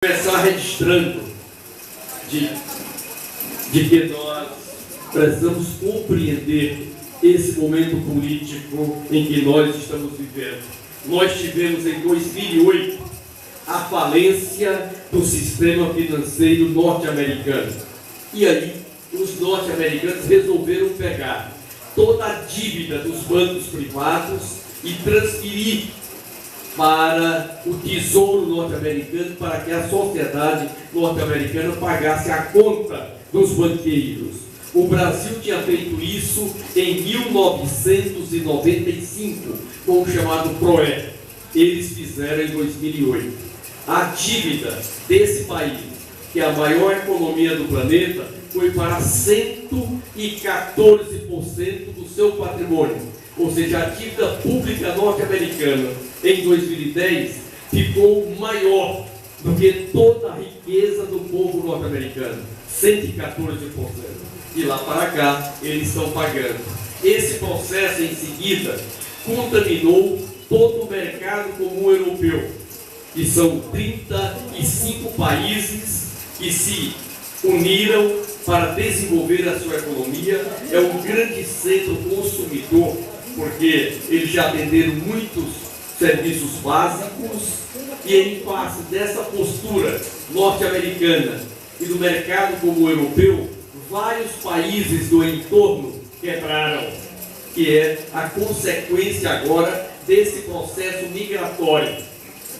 Começar registrando de que nós precisamos compreender esse momento político em que nós estamos vivendo. Nós tivemos em 2008 a falência do sistema financeiro norte-americano. E aí os norte-americanos resolveram pegar toda a dívida dos bancos privados e transferir para o tesouro norte-americano, para que a sociedade norte-americana pagasse a conta dos banqueiros. O Brasil tinha feito isso em 1995, com o chamado PROE. Eles fizeram em 2008. A dívida desse país, que é a maior economia do planeta, foi para 114% do seu patrimônio. Ou seja, a dívida pública norte-americana em 2010 ficou maior do que toda a riqueza do povo norte-americano, 114%. De lá para cá, eles estão pagando. Esse processo, em seguida, contaminou todo o mercado comum europeu, que são 35 países que se uniram para desenvolver a sua economia. É um grande centro consumidor, porque eles já atenderam muitos serviços básicos, e em face dessa postura norte-americana e do mercado comum europeu, vários países do entorno quebraram, que é a consequência agora desse processo migratório,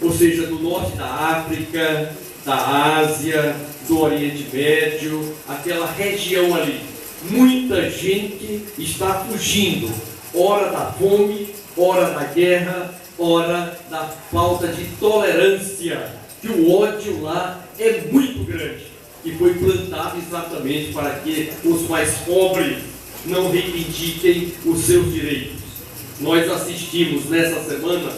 ou seja, do norte da África, da Ásia, do Oriente Médio, aquela região ali. Muita gente está fugindo, ora da fome, ora da guerra, ora da falta de tolerância, que o ódio lá é muito grande e foi plantado exatamente para que os mais pobres não reivindiquem os seus direitos. Nós assistimos nessa semana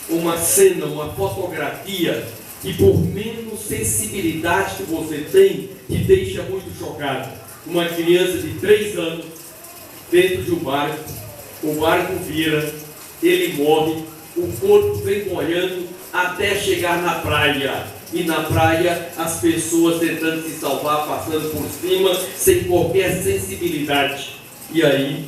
uma cena, uma fotografia que, por menos sensibilidade que você tem, te deixa muito chocado. Uma criança de 3 anos dentro de um barco, o barco vira, ele morre, o corpo vem molhando até chegar na praia. E na praia as pessoas tentando se salvar, passando por cima, sem qualquer sensibilidade. E aí,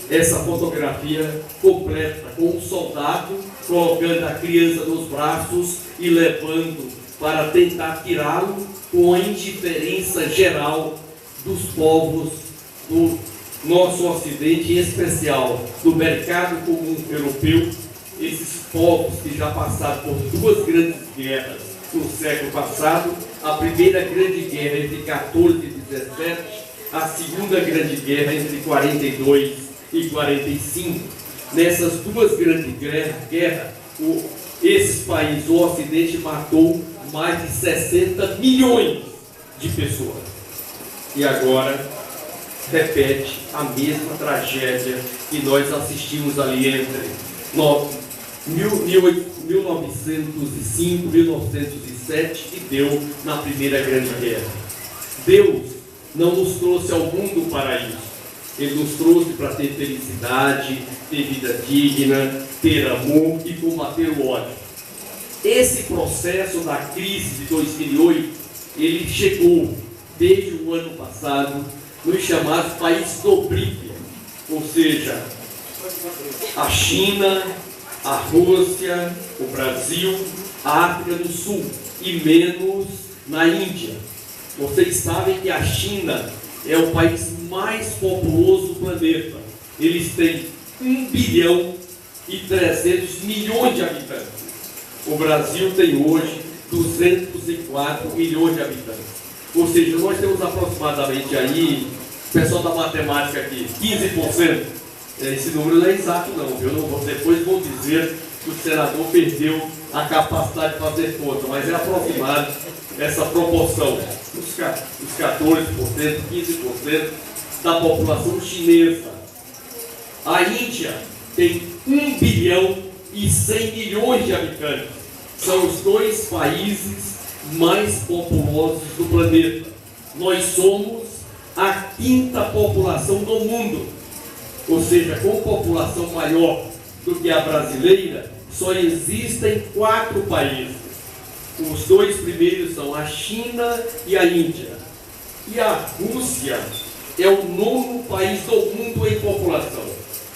essa fotografia completa com um soldado colocando a criança nos braços e levando para tentar tirá-lo, com a indiferença geral dos povos do nosso Ocidente, em especial do mercado comum europeu. Esses povos que já passaram por 2 grandes guerras no século passado, a primeira grande guerra entre 14 e 17, a segunda grande guerra entre 42 e 45. Nessas 2 grandes guerras, esses países, o Ocidente matou mais de 60 milhões de pessoas. E agora repete a mesma tragédia que nós assistimos ali entre 1905, 1907 e deu na Primeira Grande Guerra. Deus não nos trouxe ao mundo para isso. Ele nos trouxe para ter felicidade, ter vida digna, ter amor e combater o ódio. Esse processo da crise de 2008, ele chegou desde o ano passado nos chamados países do BRIC, ou seja, a China, a Rússia, o Brasil, a África do Sul e menos na Índia. Vocês sabem que a China é o país mais populoso do planeta. Eles têm 1 bilhão e 300 milhões de habitantes. O Brasil tem hoje 204 milhões de habitantes. Ou seja, nós temos aproximadamente aí, o pessoal da matemática aqui, 15%. Esse número não é exato não, viu? Depois vão dizer que o senador perdeu a capacidade de fazer conta, mas é aproximado essa proporção, os 14%, 15% da população chinesa. A Índia tem 1 bilhão e 100 milhões de habitantes. São os 2 países mais populosos do planeta. Nós somos a 5ª população do mundo. Ou seja, com população maior do que a brasileira, só existem 4 países. Os dois primeiros são a China e a Índia. E a Rússia é o 9º país do mundo em população.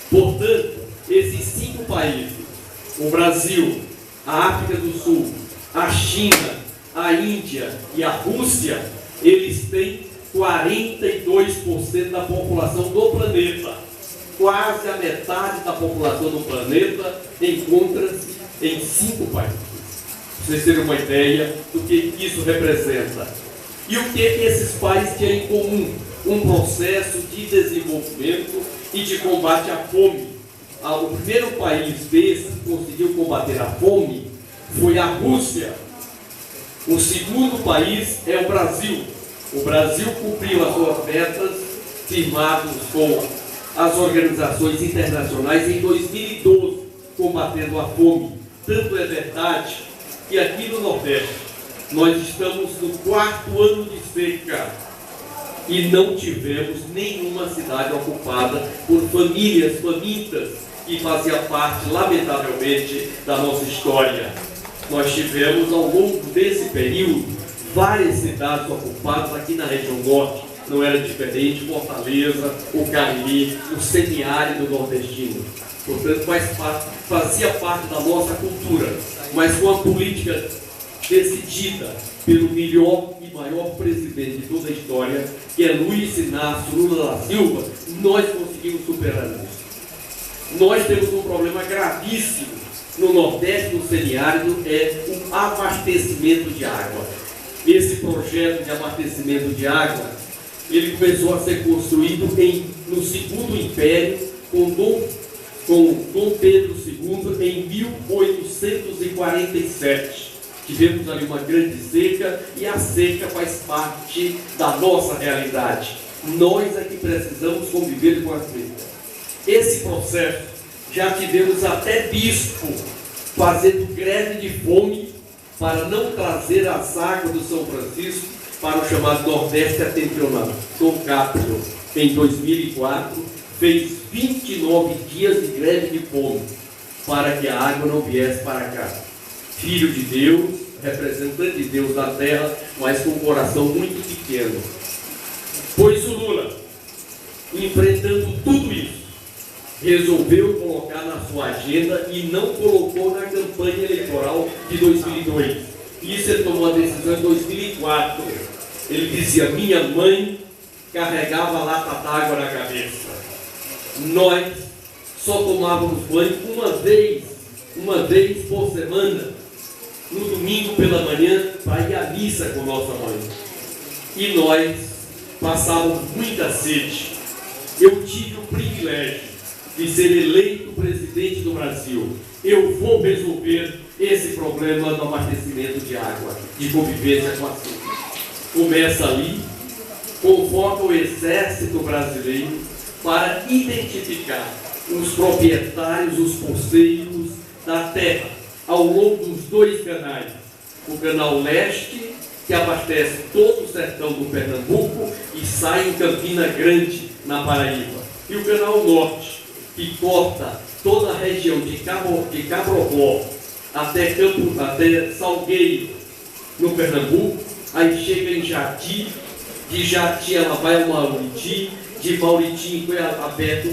Portanto, esses 5 países, o Brasil, a África do Sul, a China, a Índia e a Rússia, eles têm 42% da população do planeta. Quase a metade da população do planeta encontra-se em 5 países. Para vocês terem uma ideia do que isso representa. E o que esses países têm em comum? Um processo de desenvolvimento e de combate à fome. O primeiro país desse que conseguiu combater a fome foi a Rússia. O segundo país é o Brasil. O Brasil cumpriu as suas metas firmadas com as organizações internacionais em 2012, combatendo a fome. Tanto é verdade que aqui no Nordeste nós estamos no 4º ano de seca e não tivemos nenhuma cidade ocupada por famílias famintas, que fazia parte, lamentavelmente, da nossa história. Nós tivemos, ao longo desse período, várias cidades ocupadas aqui na região norte. Não era diferente, Fortaleza, o Cariri, o semiárido nordestino. Portanto, fazia parte da nossa cultura, mas com a política decidida pelo melhor e maior presidente de toda a história, que é Luiz Inácio Lula da Silva, nós conseguimos superar isso. Nós temos um problema gravíssimo no Nordeste, no semiárido, é o abastecimento de água. Esse projeto de abastecimento de água, ele começou a ser construído no Segundo Império, com Dom Pedro II, em 1847. Tivemos ali uma grande seca, e a seca faz parte da nossa realidade. Nós é que precisamos conviver com a seca. Esse processo, já tivemos até bispo fazendo greve de fome para não trazer as águas do São Francisco para o chamado Nordeste Setentrional. Dom Cássio, em 2004, fez 29 dias de greve de fome para que a água não viesse para cá. Filho de Deus, representante de Deus na terra, mas com um coração muito pequeno. Pois o Lula, enfrentando tudo isso, resolveu colocar na sua agenda e não colocou na campanha eleitoral de 2002. Isso ele tomou a decisão em 2004. Ele dizia: minha mãe carregava lata d'água na cabeça. Nós só tomávamos banho uma vez por semana, no domingo pela manhã, para ir à missa com nossa mãe. E nós passávamos muita sede. Eu tive o privilégio de ser eleito presidente do Brasil. Eu vou resolver esse problema do abastecimento de água, de convivência com a seca. Começa ali, convoca o Exército Brasileiro para identificar os proprietários, os poceiros da terra, ao longo dos 2 canais. O canal leste, que abastece todo o sertão do Pernambuco e sai em Campina Grande, na Paraíba. E o canal norte, que corta toda a região de Cabrobó até Salgueiro, no Pernambuco, aí chega em Jati, de Jati ela vai ao Mauriti, de Mauriti foi aberto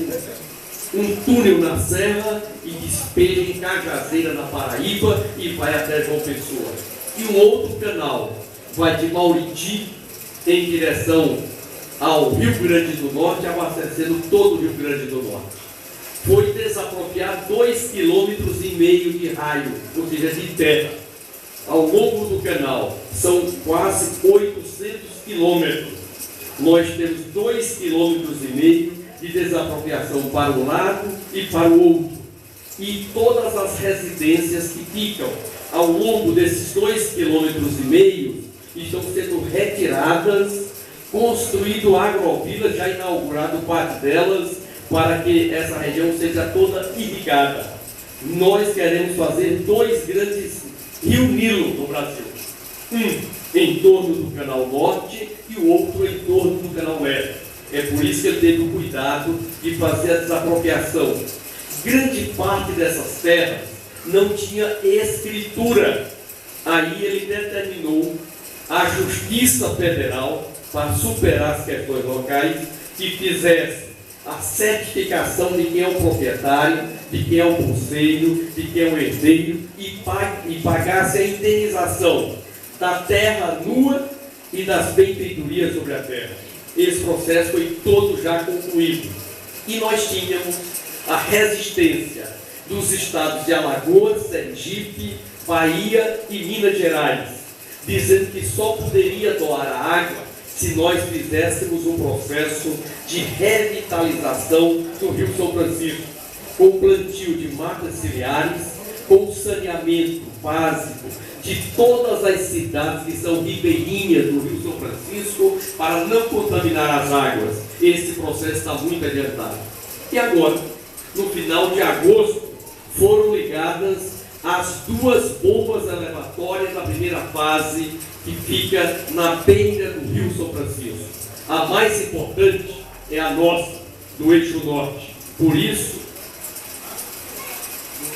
um túnel na serra e despeja em Cajazeira, na Paraíba, e vai até João Pessoa. E um outro canal vai de Mauriti em direção ao Rio Grande do Norte, abastecendo todo o Rio Grande do Norte. Foi desapropriado 2,5 km de raio, ou seja, de terra, ao longo do canal. São quase 800 quilômetros. Nós temos 2,5 km de desapropriação para um lado e para o outro. E todas as residências que ficam ao longo desses 2,5 km estão sendo retiradas, construído agrovilas, já inaugurado parte delas, para que essa região seja toda irrigada. Nós queremos fazer 2 grandes rios Nilo no Brasil. Um em torno do canal norte e o outro em torno do canal oeste. É por isso que ele teve o cuidado de fazer a desapropriação. Grande parte dessas terras não tinha escritura. Aí ele determinou a Justiça Federal, para superar as questões locais, que fizesse a certificação de quem é o proprietário, de quem é o conselho, de quem é o herdeiro, e pagasse a indenização da terra nua e das benfeitorias sobre a terra. Esse processo foi todo já concluído. E nós tínhamos a resistência dos estados de Alagoas, Sergipe, Bahia e Minas Gerais, dizendo que só poderia doar a água se nós fizéssemos um processo de revitalização do Rio São Francisco, com plantio de matas ciliares, com saneamento básico de todas as cidades que são ribeirinhas do Rio São Francisco, para não contaminar as águas. Esse processo está muito adiantado. E agora, no final de agosto, foram ligadas as duas bombas elevatórias da primeira fase, que fica na beira do Rio São Francisco. A mais importante é a nossa, do eixo norte. Por isso,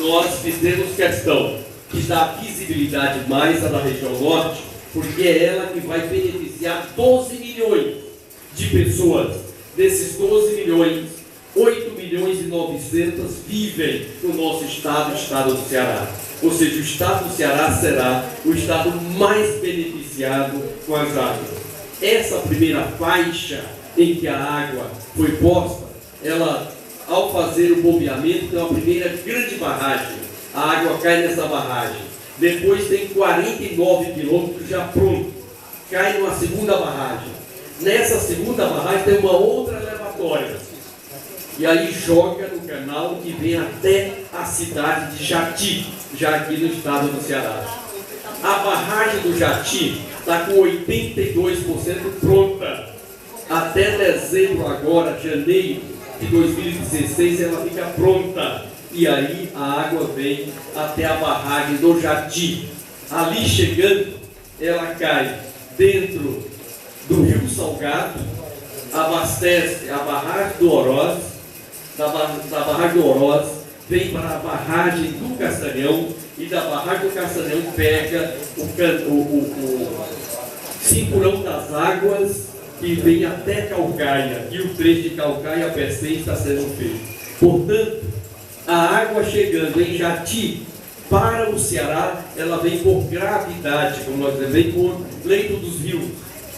nós fizemos questão de dar visibilidade mais à da região norte, porque é ela que vai beneficiar 12 milhões de pessoas. Desses 12 milhões, 8 milhões e 900 vivem no nosso estado, o estado do Ceará. Ou seja, o estado do Ceará será o estado mais beneficiado com as águas. Essa primeira faixa em que a água foi posta, ela, ao fazer o bombeamento, tem uma primeira grande barragem. A água cai nessa barragem. Depois tem 49 quilômetros já pronto. Cai numa segunda barragem. Nessa segunda barragem tem uma outra elevatória. E aí joga no canal e vem até a cidade de Jati, já aqui no estado do Ceará. A barragem do Jati está com 82% pronta. Até dezembro agora, janeiro de 2016, ela fica pronta. E aí a água vem até a barragem do Jati. Ali chegando, ela cai dentro do Rio Salgado, abastece a barragem do Oroz, da barragem do Oroz, vem para a barragem do Castanhão, e da barragem do Castanhão pega o cinturão das águas, que vem até Calcaia, e o trecho de Calcaia a Pecém está sendo feito. Portanto, a água chegando em Jati para o Ceará, ela vem por gravidade, como nós dizemos, vem por leito dos rios,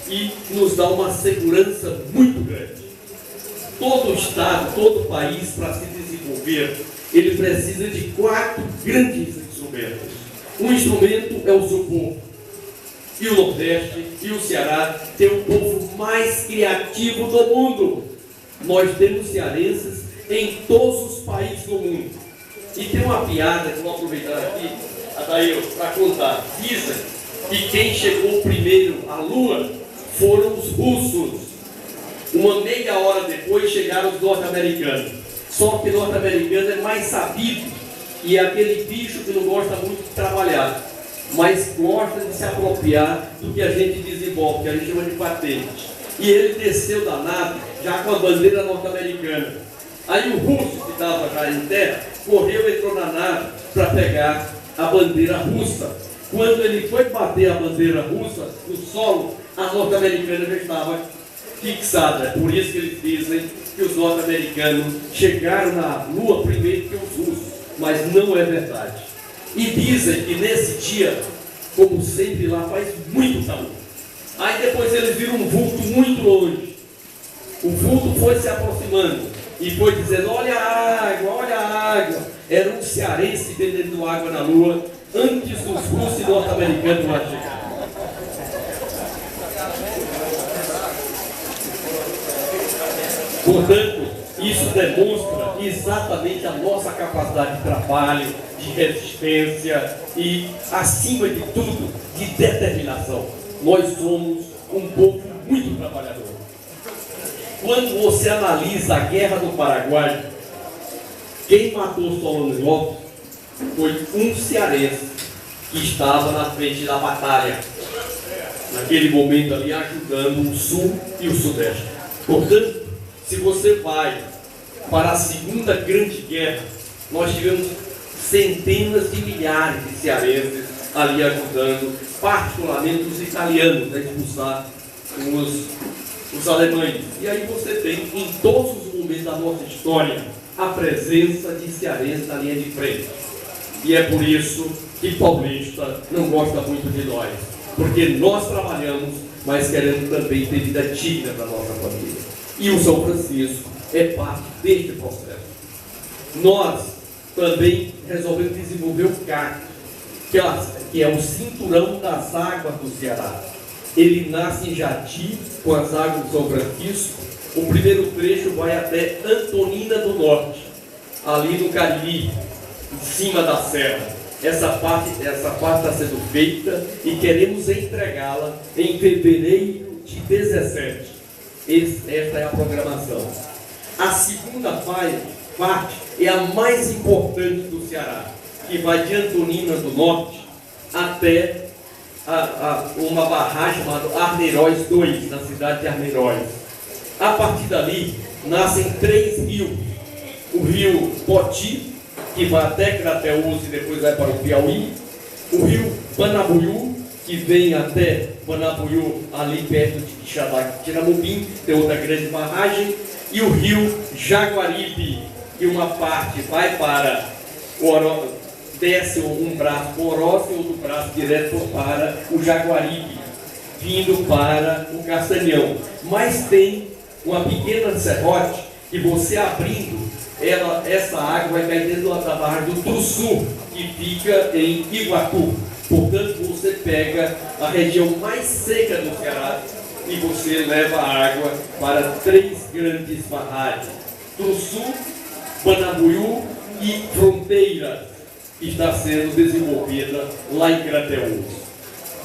e nos dá uma segurança muito grande. Todo o estado, todo o país, para se desenvolver, ele precisa de 4 grandes instrumentos. Um instrumento é o seu povo. E o Nordeste e o Ceará tem o povo mais criativo do mundo. Nós temos cearenses em todos os países do mundo. E tem uma piada que eu vou aproveitar aqui, Adair, para contar. Dizem que quem chegou primeiro à Lua foram os russos. Uma meia hora depois chegaram os norte-americanos. Só que o norte-americano é mais sabido e é aquele bicho que não gosta muito de trabalhar, mas gosta de se apropriar do que a gente desenvolve, que a gente chama de patente. E ele desceu da nave já com a bandeira norte-americana. Aí o russo, que estava já em terra, correu e entrou na nave para pegar a bandeira russa. Quando ele foi bater a bandeira russa no solo, a norte-americana já estava fixada. É por isso que eles dizem que os norte-americanos chegaram na Lua primeiro que os russos, mas não é verdade. E dizem que nesse dia, como sempre lá, faz muito calor. Aí depois eles viram um vulto muito longe. O vulto foi se aproximando e foi dizendo: olha a água, olha a água. Era um cearense vendendo água na Lua antes dos russos e norte-americanos lá chegarem. Portanto, isso demonstra exatamente a nossa capacidade de trabalho, de resistência e, acima de tudo, de determinação. Nós somos um povo muito trabalhador. Quando você analisa a Guerra do Paraguai, quem matou Solano Lopes foi um cearense que estava na frente da batalha, naquele momento ali, ajudando o Sul e o Sudeste. Portanto, se você vai para a Segunda Grande Guerra, nós tivemos centenas de milhares de cearenses ali ajudando, particularmente os italianos, a expulsar os alemães. E aí você tem, em todos os momentos da nossa história, a presença de cearenses na linha de frente. E é por isso que paulista não gosta muito de nós, porque nós trabalhamos, mas queremos também ter vida digna para a nossa família. E o São Francisco é parte deste processo. Nós também resolvemos desenvolver o CAC, que é o cinturão das águas do Ceará. Ele nasce em Jati, com as águas do São Francisco. O primeiro trecho vai até Antonina do Norte, ali no Cariri, em cima da serra. Essa parte está sendo feita e queremos entregá-la em fevereiro de 17. Esta é a programação. A segunda parte é a mais importante do Ceará, que vai de Antonina do Norte até uma barragem chamada Arneiroz 2, na cidade de Arneiroz. A partir dali, nascem 3 rios. O rio Poti, que vai até Crateús e depois vai para o Piauí. O rio Banabuiú, que vem até Banabuiú, ali perto de Tiramubim, tem outra grande barragem. E o rio Jaguaribe, que uma parte vai para desce um braço por Oroz e outro braço direto para o Jaguaribe, vindo para o Castanhão. Mas tem uma pequena serrote que você abrindo, essa água vai cair dentro da barragem do Truçu, que fica em Iguatu. Portanto, você pega a região mais seca do Ceará e você leva a água para 3 grandes barragens: Truçu, Banabuiú e Fronteira, que está sendo desenvolvida lá em Crateús.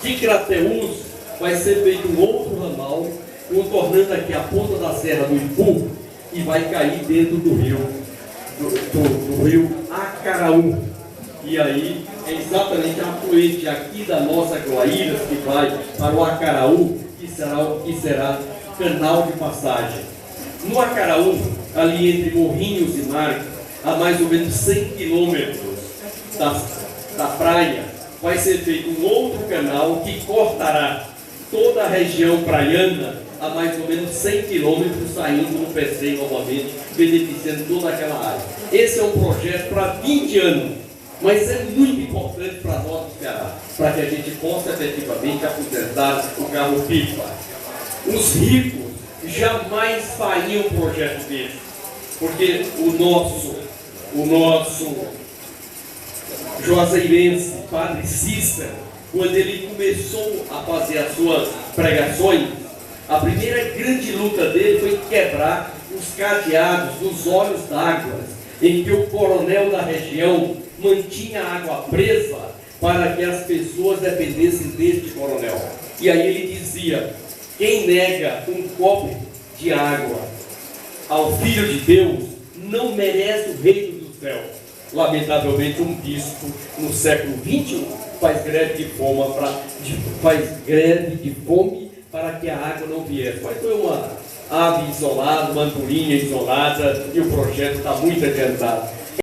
De Crateús vai ser feito um outro ramal, contornando aqui a ponta da Serra do Ipu, e vai cair dentro do rio Acaraú. E aí é exatamente a afluente aqui da nossa Guaíras que vai para o Acaraú, que será canal de passagem. No Acaraú, ali entre Morrinhos e Marca, a mais ou menos 100 quilômetros da praia, vai ser feito um outro canal que cortará toda a região praiana a mais ou menos 100 quilômetros, saindo no PC novamente, beneficiando toda aquela área. Esse é um projeto para 20 anos, mas é muito importante para nós do Ceará, para que a gente possa efetivamente aposentar o carro-pipa. Os ricos jamais fariam um projeto desse, porque o nosso juazeirense, Padre Cícero, quando ele começou a fazer as suas pregações, a primeira grande luta dele foi quebrar os cadeados dos olhos d'água, em que o coronel da região mantinha a água presa para que as pessoas dependessem deste coronel. E aí ele dizia: quem nega um copo de água ao Filho de Deus não merece o reino do céu. Lamentavelmente, um bispo no século XXI faz greve de fome para que a água não viesse. Mas foi uma ave isolada, uma andorinha isolada, e o projeto está muito adiantado.